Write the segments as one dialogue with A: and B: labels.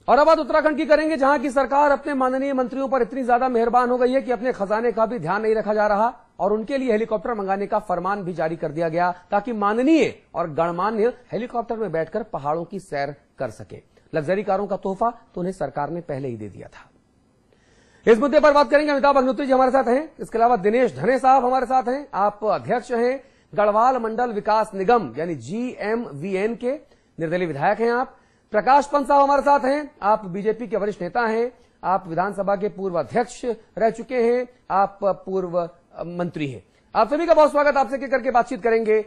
A: और अब बात उत्तराखंड की करेंगे, जहां की सरकार अपने माननीय मंत्रियों पर इतनी ज्यादा मेहरबान हो गई है कि अपने खजाने का भी ध्यान नहीं रखा जा रहा और उनके लिए हेलीकॉप्टर मंगाने का फरमान भी जारी कर दिया गया ताकि माननीय और गणमान्य हेलीकॉप्टर में बैठकर पहाड़ों की सैर कर सके। लग्जरी कारों का तोहफा तो उन्हें सरकार ने पहले ही दे दिया था। इस मुद्दे पर बात करेंगे, अमिताभ अग्निहोत्री जी हमारे साथ हैं, इसके अलावा दिनेश धने साहब हमारे साथ हैं। आप अध्यक्ष हैं गढ़वाल मंडल विकास निगम यानी GMVN के, निर्दलीय विधायक हैं आप। प्रकाश पंत साहब हमारे साथ हैं, आप बीजेपी के वरिष्ठ नेता हैं, आप विधानसभा के पूर्व अध्यक्ष रह चुके हैं, आप पूर्व मंत्री हैं। आप सभी का बहुत स्वागत, आपसे करके बातचीत करेंगे।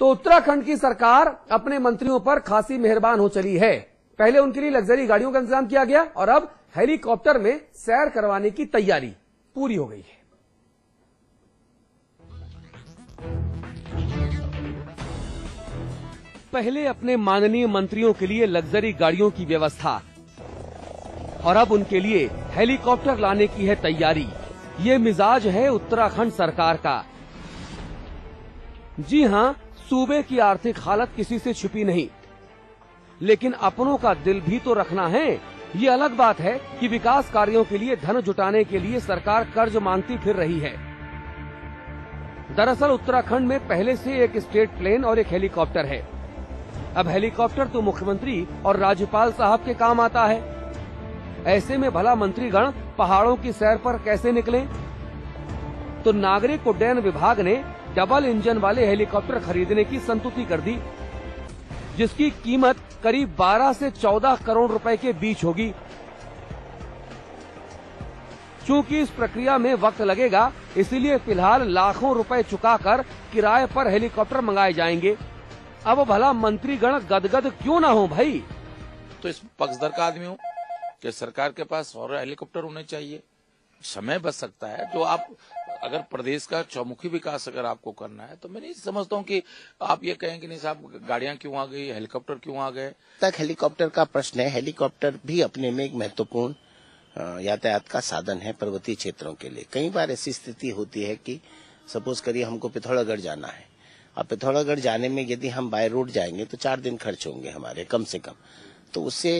A: तो उत्तराखंड की सरकार अपने मंत्रियों पर खासी मेहरबान हो चली है। पहले उनके लिए लग्जरी गाड़ियों का इंतजाम किया गया और अब हेलीकॉप्टर में सैर करवाने की तैयारी पूरी हो गई है। पहले अपने माननीय मंत्रियों के लिए लग्जरी गाड़ियों की व्यवस्था और अब उनके लिए हेलीकॉप्टर लाने की है तैयारी। ये मिजाज है उत्तराखंड सरकार का। जी हां, सूबे की आर्थिक हालत किसी से छुपी नहीं, लेकिन अपनों का दिल भी तो रखना है। ये अलग बात है कि विकास कार्यों के लिए धन जुटाने के लिए सरकार कर्ज मांगती फिर रही है। दरअसल उत्तराखंड में पहले से एक स्टेट प्लेन और एक हेलीकॉप्टर है। अब हेलीकॉप्टर तो मुख्यमंत्री और राज्यपाल साहब के काम आता है। ऐसे में भला मंत्रीगण पहाड़ों की सैर पर कैसे निकलें? तो नागरिक उड्डयन विभाग ने डबल इंजन वाले हेलीकॉप्टर खरीदने की संतुति कर दी, जिसकी कीमत करीब 12 से 14 करोड़ रुपए के बीच होगी। चूंकि इस प्रक्रिया में वक्त लगेगा, इसीलिए फिलहाल लाखों रुपए चुकाकर किराए पर हेलीकॉप्टर मंगाए जाएंगे। अब भला मंत्रीगण गदगद क्यों ना हो भाई?
B: तो इस पक्षधर का आदमी हूँ कि सरकार के पास और हेलीकॉप्टर होने चाहिए, समय बच सकता है। जो आप अगर प्रदेश का चौमुखी विकास अगर आपको करना है तो मैं नहीं समझता हूँ कि आप ये कहें कि नहीं साहब गाड़ियां क्यों आ गई, हेलीकॉप्टर क्यों आ गए।
C: तक हेलीकॉप्टर का प्रश्न है। हेलीकॉप्टर भी अपने में एक महत्वपूर्ण यातायात का साधन है पर्वतीय क्षेत्रों के लिए। कई बार ऐसी स्थिति होती है कि सपोज करिए हमको पिथौरागढ़ जाना है। अब पिथौरागढ़ जाने में यदि हम बाय रोड जाएंगे तो 4 दिन खर्च होंगे हमारे कम से कम। तो उससे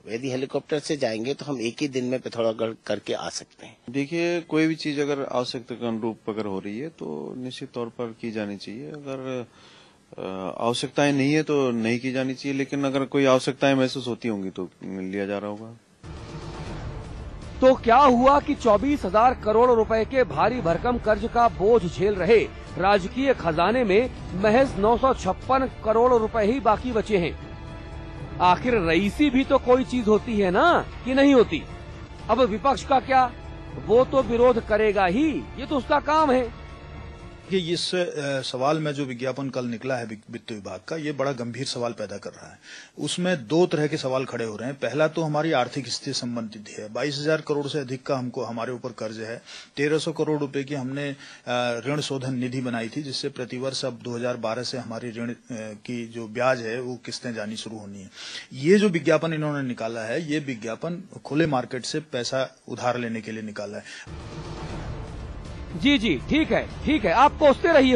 C: यदि हेलीकॉप्टर से जाएंगे तो हम एक ही दिन में पिथौरागढ़ करके आ सकते हैं।
D: देखिए, कोई भी चीज अगर आवश्यकता के अनुरूप अगर हो रही है तो निश्चित तौर पर की जानी चाहिए। अगर आवश्यकताएं नहीं है तो नहीं की जानी चाहिए, लेकिन अगर कोई आवश्यकताएं महसूस होती होंगी तो लिया जा रहा होगा।
A: तो क्या हुआ कि 24,000 करोड़ रुपए के भारी भरकम कर्ज का बोझ झेल रहे राजकीय खजाने में महज 956 करोड़ रुपए ही बाकी बचे हैं। आखिर रईसी भी तो कोई चीज होती है ना, कि नहीं होती? अब विपक्ष का क्या, वो तो विरोध करेगा ही, ये तो उसका काम है।
E: कि इस सवाल में जो विज्ञापन कल निकला है वित्त विभाग का, ये बड़ा गंभीर सवाल पैदा कर रहा है। उसमें 2 तरह के सवाल खड़े हो रहे हैं। पहला तो हमारी आर्थिक स्थिति संबंधित है। 22,000 करोड़ से अधिक का हमारे ऊपर कर्ज है। 1,300 करोड़ रुपए की हमने ऋण शोधन निधि बनाई थी, जिससे प्रतिवर्ष अब 2012 से हमारी ऋण की जो ब्याज है वो किस्तें जानी शुरू होनी है। ये जो विज्ञापन इन्होंने निकाला है, ये विज्ञापन खुले मार्केट से पैसा उधार लेने के लिए निकाला है।
A: जी, ठीक है, आप कोसते रहिए।